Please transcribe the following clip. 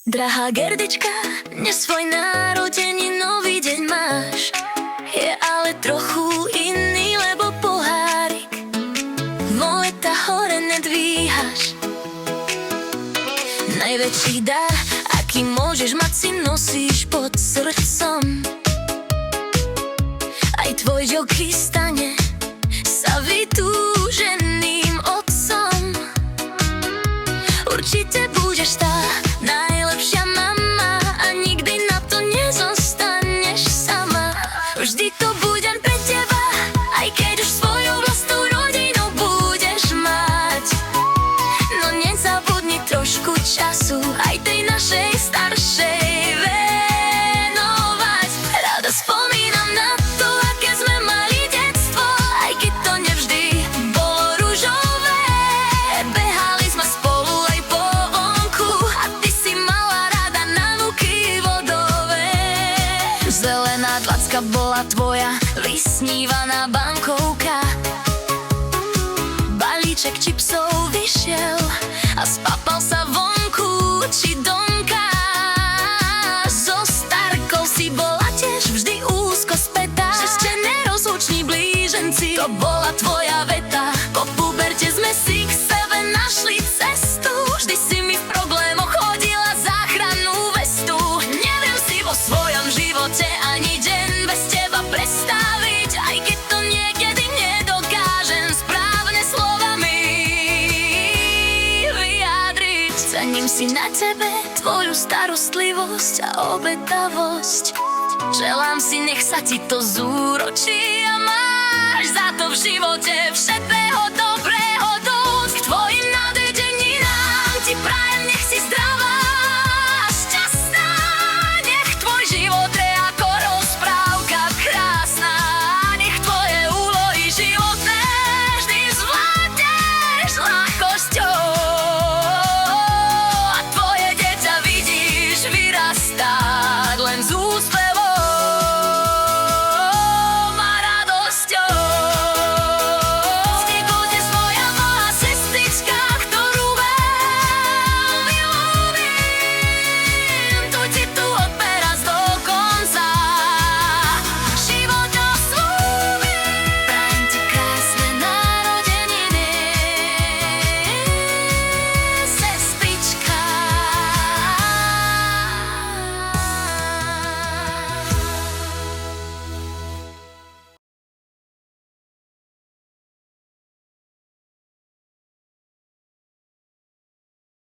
Drahá Gerdička, dnes svoj narodeninový deň máš. Je ale trochu iný, lebo pohárik Moleta hore nedvíhaš. Najväčší dar, aký môžeš mať, si nosíš pod srdcom. Aj tvoj jockey stane sa vytúženým otcom. Určite budeš tá najlepšia mama a nikdy na to nezostaneš sama. Vždy to budem pre teba, aj keď už svoju vlastnú rodinu budeš mať. No nezabudni trošku času aj tej našej staršej venovať. Rada spomínam na to, aké sme mali detstvo, aj keď to nevždy bolo ružové. Behali sme spolu aj po vonku a ty si mala rada nanuky vodové. Zelená dlacka bola tvoja vysnívaná bankovka. Balíček čipsov vyšiel a spapal sa vonku či domka. So starkou si bola tiež vždy úzko spätá. Že ste nerozluční blíženci, to bola tvoja veta. Po puberte sme si k sebe našli cestu. Vždy si mi v problémoch hodila záchrannú vestu. Neviem si vo svojom živote ani deň bez teba predstaviť, aj keď to niekedy nedokážem správne slovami vyjadriť. Cením si na tebe tvoju starostlivosť a obetavosť. Želám si, nech sa ti to zúročí a máš za to v živote všetkého dosť.